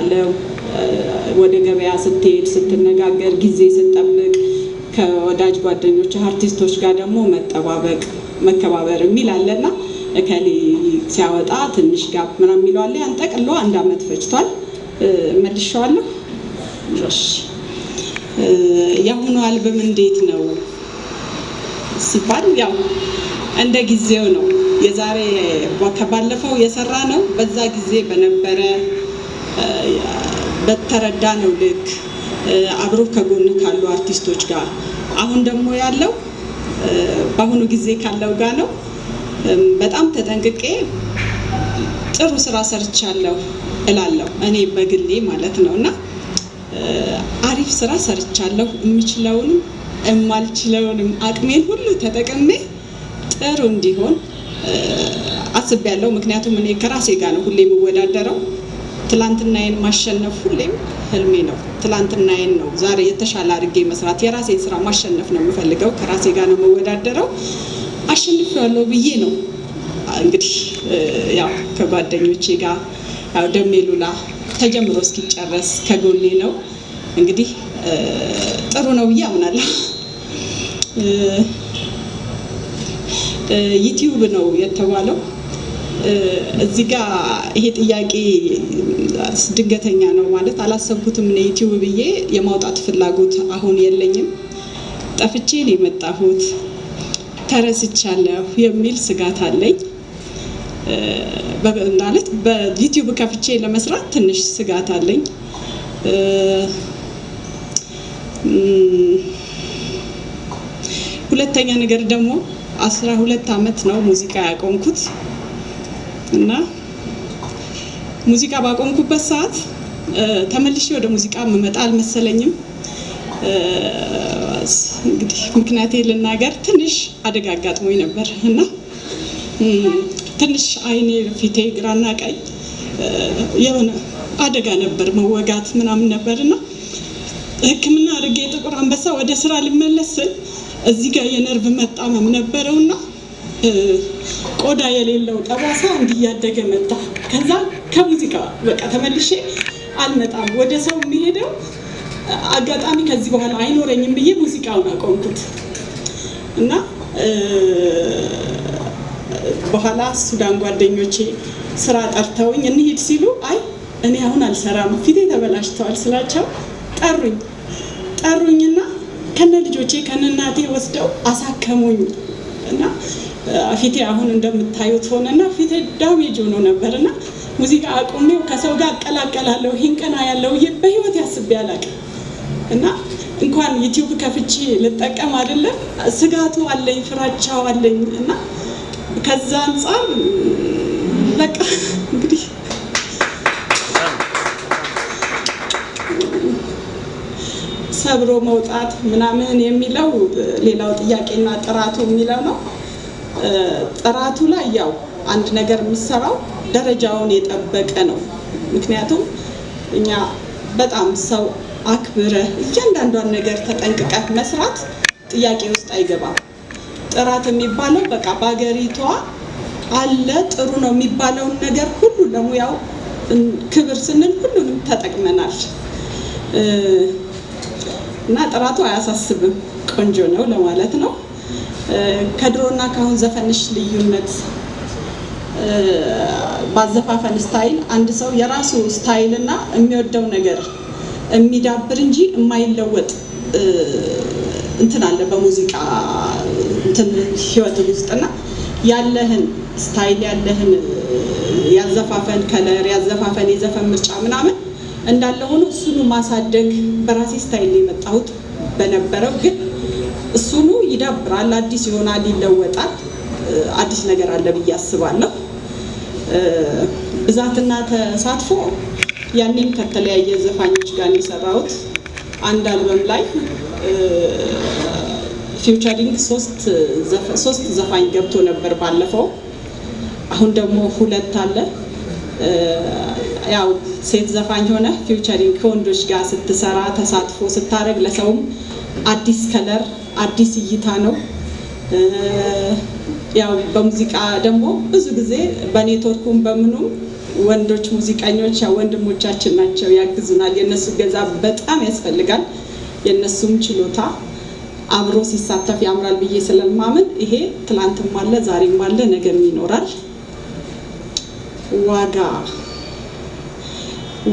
ያለው ወደ ገበያ ስትሄድ ስትነጋገር ጊዜ ስትጠብቅ ከወዳጅ ጓደኞች አርቲስቶች ጋር ደግሞ መጠባበቅ መከባበር የሚል አለና እከሌ ሲያወጣ ትንሽ ጋፕ ምናምን የሚለው አለ። ያን ጠቅሎ 1 አመት ፈጅቷል። መልሼዋለሁ። እሺ የአሁኑ አልበም እንዴት ነው ሲባል ያው እንደ ጊዜው ነው። የዛሬ ከባለፈው የሰራ ነው በዛ ጊዜ በነበረ በተረዳ ነው ልክ አብሮ ከጎን ካሉ አርቲስቶች ጋር አሁን ደግሞ ያለው በአሁኑ ጊዜ ካለው ጋር ነው። በጣም ተጠንቅቄ ጥሩ ስራ ሰርቻለሁ እላለሁ እኔ በግሌ ማለት ነውና አሪፍ ስራ ሰርቻለሁ። እምችለውንም እማልችለውንም አቅሜን ሁሉ ተጠቅሜ ጥሩ እንዲሆን አስቤያለሁ። ምክንያቱም እኔ ከራሴ ጋር ነው ሁሌ የምወዳደረው። ትላንትናዬን ማሸነፍ ሁሌም ህልሜ ነው። ትላንትናዬን ነው ዛሬ የተሻለ አድርጌ መስራት የራሴን ስራ ማሸነፍ ነው የምፈልገው። ከራሴ ጋር ነው የምወዳደረው። አሸንፌዋለሁ ብዬ ነው እንግዲህ ያው ከጓደኞቼ ጋር ያው ደሜሉላ ተጀምሮ እስኪጨረስ ከጎኔ ነው። እንግዲህ ጥሩ ነው ብዬ አምናለሁ። ዩቲዩብ ነው የተባለው እዚህ ጋር ይሄ ጥያቄ ድንገተኛ ነው ማለት አላሰብኩትም። ነው ዩቲዩብ ብዬ የማውጣት ፍላጎት አሁን የለኝም። ጠፍቼ ነው የመጣሁት ተረስቻለሁ የሚል ስጋት አለኝ። ማለት በዩቲዩብ ከፍቼ ለመስራት ትንሽ ስጋት አለኝ። ሁለተኛ ነገር ደግሞ 12 አመት ነው ሙዚቃ ያቆምኩት እና ሙዚቃ ባቆምኩበት ሰዓት ተመልሼ ወደ ሙዚቃ መመጣ አልመሰለኝም። እንግዲህ ምክንያቴን ልናገር ትንሽ አደጋ አጋጥሞኝ ነበር እና ትንሽ አይኔ ፊቴ ግራና ቀኝ የሆነ አደጋ ነበር መወጋት ምናምን ነበርና ሕክምና አድርጌ ጥቁር አንበሳ ወደ ስራ ልመለስ እዚህ ጋር የነርቭ መጣመም ነበረውና ቆዳ የሌለው ጠባሳ እንዲያደገ መጣ። ከዛ ከሙዚቃ በቃ ተመልሼ አልመጣም ወደ ሰው የሚሄደው አጋጣሚ ከዚህ በኋላ አይኖረኝም ብዬ ሙዚቃውን አቆምኩት እና በኋላ ሱዳን ጓደኞቼ ስራ ጠርተውኝ እንሂድ ሲሉ አይ እኔ አሁን አልሰራም ፊቴ ተበላሽቷል ስላቸው ጠሩኝና ከነ ልጆቼ ከነናቴ ወስደው አሳከሙኝ እና ፊቴ አሁን እንደምታዩት ሆነና ፊቴ ዳሜጅ ሆኖ ነበርና ሙዚቃ አቆሜው ከሰው ጋር አቀላቀላለሁ ሂንቀና ያለው በህይወት ያስብ ያላቀ እና እንኳን ዩቲዩብ ከፍቼ ልጠቀም አይደለም ስጋቱ አለኝ ፍራቻው አለኝ እና ከዛ አንፃር በቃ እንግዲህ ሰብሮ መውጣት ምናምን የሚለው ሌላው ጥያቄና ጥራቱ የሚለው ነው። ጥራቱ ላይ ያው አንድ ነገር የሚሰራው ደረጃውን የጠበቀ ነው። ምክንያቱም እኛ በጣም ሰው አክብረ እያንዳንዷን ነገር ተጠንቅቀህ መስራት ጥያቄ ውስጥ አይገባም። ጥራት የሚባለው በቃ በአገሪቷ አለ ጥሩ ነው የሚባለውን ነገር ሁሉ ለሙያው ክብር ስንል ሁሉንም ተጠቅመናል እና ጥራቱ አያሳስብም ቆንጆ ነው ለማለት ነው። ከድሮና ካሁን ዘፈንሽ ልዩነት ባዘፋፈን ስታይል አንድ ሰው የራሱ ስታይል እና የሚወደው ነገር የሚዳብር እንጂ የማይለወጥ እንትን አለ በሙዚቃ እንትን ህይወት ውስጥና ያለህን ስታይል ያለህን ያዘፋፈን ከለር ያዘፋፈን የዘፈን ምርጫ ምናምን እንዳለ ሆኖ እሱኑ ማሳደግ በራሴ ስታይል የመጣሁት በነበረው ግን እሱኑ ይዳብራል አዲስ ይሆናል ይለወጣል አዲስ ነገር አለ ብዬ አስባለሁ። ብዛትና ተሳትፎ ያኔም ከተለያየ ዘፋኞች ጋር የሰራሁት አንድ አልበም ላይ ፊውቸሪንግ 3 ዘፋኝ ገብቶ ነበር ባለፈው። አሁን ደግሞ 2 አለ። ያው ሴት ዘፋኝ ሆነ ፊውቸሪንግ ከወንዶች ጋር ስትሰራ ተሳትፎ ስታረግ ለሰውም አዲስ ከለር አዲስ እይታ ነው። ያው በሙዚቃ ደግሞ ብዙ ጊዜ በኔትወርኩም በምኑም ወንዶች ሙዚቀኞች ያው ወንድሞቻችን ናቸው ያግዙናል። የነሱ ገዛ በጣም ያስፈልጋል። የነሱም ችሎታ አብሮ ሲሳተፍ ያምራል ብዬ ስለማምን ይሄ ትላንትም አለ ዛሬም አለ ነገም ይኖራል።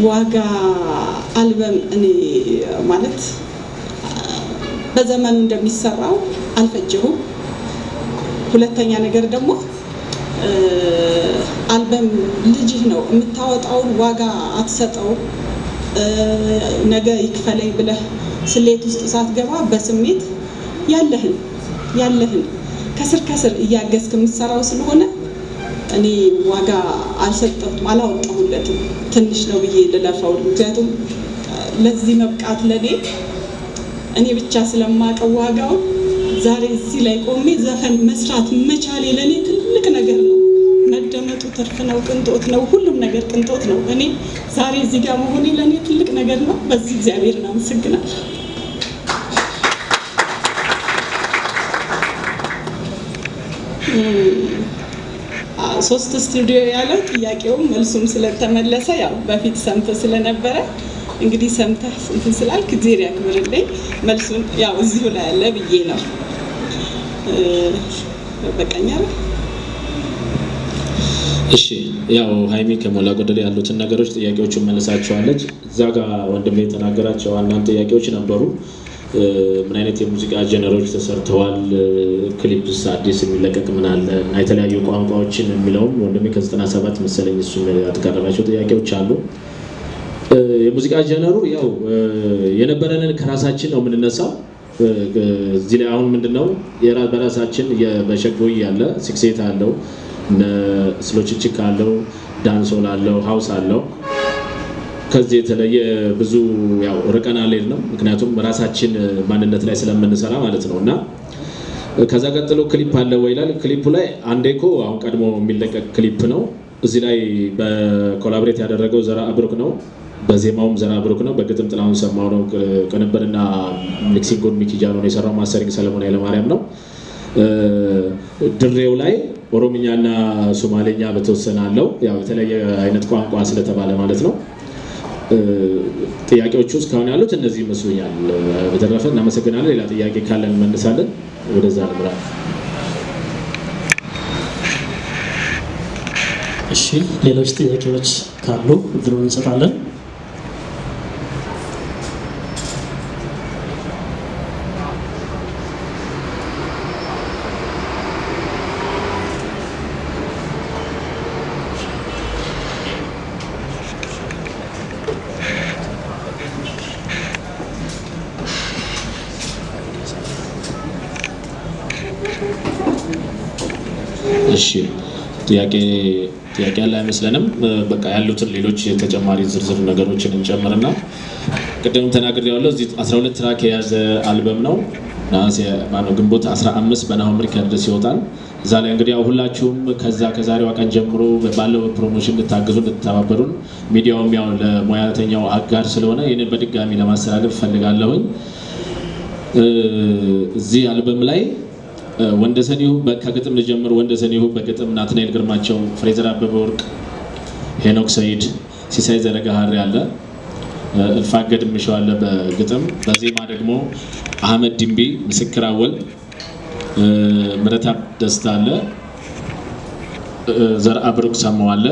ዋጋ አልበም እኔ ማለት በዘመኑ እንደሚሰራው አልፈጀሁም። ሁለተኛ ነገር ደግሞ አልበም ልጅህ ነው የምታወጣውን ዋጋ አትሰጠው ነገ ይክፈለኝ ብለህ ስሌት ውስጥ ሳትገባ በስሜት ያለህን ከስር እያገዝክ የምትሰራው ስለሆነ እኔ ዋጋ አልሰጠሁትም አላወጣሁለትም። ትንሽ ነው ብዬ ልለፈው። ምክንያቱም ለዚህ መብቃት ለኔ እኔ ብቻ ስለማቀው ዋጋው ዛሬ እዚህ ላይ ቆሜ ዘፈን መስራት መቻሌ ለኔ ትልቅ ነገር ነው። መደመጡ ትርፍ ነው፣ ቅንጦት ነው፣ ሁሉም ነገር ቅንጦት ነው። እኔ ዛሬ እዚህ ጋር መሆኔ ለኔ ትልቅ ነገር ነው። በዚህ እግዚአብሔርን አመሰግናለሁ። ሶስት ስቱዲዮ ያለው ጥያቄውም መልሱም ስለተመለሰ ያው በፊት ሰምቶ ስለነበረ እንግዲህ ሰምተህ እንትን ስላልክ እግዚአብሔር ያክብርልኝ። መልሱን ያው እዚሁ ላይ ያለ ብዬ ነው። በቃኛል። እሺ ያው ሃይሚ ከሞላ ጎደል ያሉትን ነገሮች ጥያቄዎቹን መልሳቸዋለች። እዛ ጋር ወንድሜ የተናገራቸው አንዳንድ ጥያቄዎች ነበሩ። ምን አይነት የሙዚቃ ጀነሮች ተሰርተዋል፣ ክሊፕስ አዲስ የሚለቀቅ ምን አለ እና የተለያዩ ቋንቋዎችን የሚለውም ወንድሜ ከ97 መሰለኝ እሱ ያቀረባቸው ጥያቄዎች አሉ። የሙዚቃ ጀነሩ ያው የነበረንን ከራሳችን ነው የምንነሳው። እዚህ ላይ አሁን ምንድነው በራሳችን በሸጎይ ያለ ሲክሴት አለው፣ ስሎችችክ አለው፣ ዳንሶል አለው፣ ሃውስ አለው። ከዚህ የተለየ ብዙ ያው ርቀና ላይ ነው፣ ምክንያቱም ራሳችን ማንነት ላይ ስለምንሰራ ማለት ነውና። ከዛ ቀጥሎ ክሊፕ አለ ወይ ይላል። ክሊፑ ላይ አንዴኮ አሁን ቀድሞ የሚለቀቅ ክሊፕ ነው። እዚህ ላይ በኮላቦሬት ያደረገው ዘራ አብሩክ ነው። በዜማውም ዘራ አብሩክ ነው። በግጥም ጥላሁን ሰማው ነው። ቅንብርና ሚክሲንጉን ሚኪጃኖ ነው የሰራው። ማስተሪንግ ሰለሞን ኃይለማርያም ነው። ድሬው ላይ ኦሮምኛና ሶማሌኛ በተወሰነ አለው። ያው የተለየ አይነት ቋንቋ ስለተባለ ማለት ነው። ጥያቄዎቹ እስካሁን ያሉት እነዚህ ይመስሉኛል። በተረፈ እናመሰግናለን። ሌላ ጥያቄ ካለን እንመልሳለን። ወደዛ ልምራ። እሺ ሌሎች ጥያቄዎች ካሉ እድሉን እንሰጣለን። እሺ ጥያቄ ያለ አይመስለንም። በቃ ያሉትን ሌሎች ተጨማሪ ዝርዝር ነገሮችን እንጨምርና ቅድም ተናግሬያለሁ። እዚህ 12 ትራክ የያዘ አልበም ነው። ግንቦት 15 በናሆም ሪከርድስ ይወጣል። እዛ ላይ እንግዲህ ያው ሁላችሁም ከዛሬዋ ቀን ጀምሮ ባለው ፕሮሞሽን እንድታግዙ እንድትተባበሩን፣ ሚዲያውም ያው ለሙያተኛው አጋር ስለሆነ ይህንን በድጋሚ ለማስተላለፍ ፈልጋለሁኝ። እዚህ አልበም ላይ ወንደሰን ይሁን ከግጥም ልጀምር። ወንደሰን ይሁን በግጥም ናትናኤል ግርማቸው፣ ፍሬዘር አበበ ወርቅ፣ ሄኖክ ሰይድ፣ ሲሳይ ዘረጋሃሪ አለ፣ እልፋገድ ምሽው አለ በግጥም። በዜማ ደግሞ አህመድ ድንቢ፣ ምስክር አወል፣ ምረታብ ደስታ አለ፣ ዘር አብሩክ ሰማው አለ።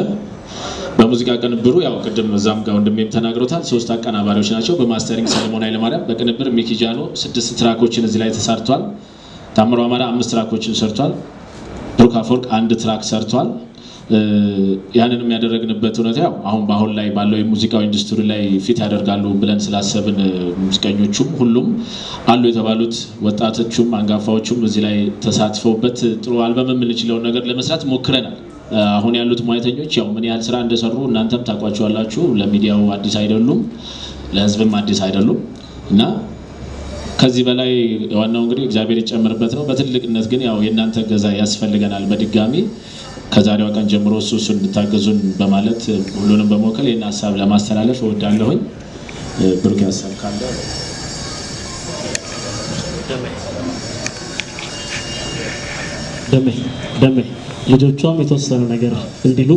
በሙዚቃ ቅንብሩ ያው ቅድም እዛም ጋር ወንድሜም ተናግሮታል። 3 አቀናባሪዎች ናቸው። በማስተሪንግ ሰለሞን ኃይለማርያም፣ በቅንብር ሚኪጃኖ 6 ትራኮችን እዚህ ላይ ተሰርቷል። ታምሮ አማራ 5 ትራኮችን ሰርቷል። ብሩክ አፈወርቅ 1 ትራክ ሰርቷል። ያንንም ያደረግንበት ሁኔታ ያው አሁን ላይ ባለው የሙዚቃው ኢንዱስትሪ ላይ ፊት ያደርጋሉ ብለን ስላሰብን ሙዚቀኞቹም ሁሉም አሉ የተባሉት ወጣቶቹም አንጋፋዎቹም እዚህ ላይ ተሳትፈውበት ጥሩ አልበም የምንችለውን ነገር ለመስራት ሞክረናል። አሁን ያሉት ሙያተኞች ያው ምን ያህል ስራ እንደሰሩ እናንተም ታውቋቸዋላችሁ። ለሚዲያው አዲስ አይደሉም፣ ለህዝብም አዲስ አይደሉም እና ከዚህ በላይ ዋናው እንግዲህ እግዚአብሔር ይጨምርበት ነው። በትልቅነት ግን ያው የእናንተ ገዛ ያስፈልገናል። በድጋሚ ከዛሬዋ ቀን ጀምሮ እሱ እንድታገዙን በማለት ሁሉንም በመወከል ይህን ሀሳብ ለማስተላለፍ እወዳለሁኝ። ብሩክ ሀሳብ ካለ ደሜ ልጆቿም የተወሰነ ነገር እንዲሉ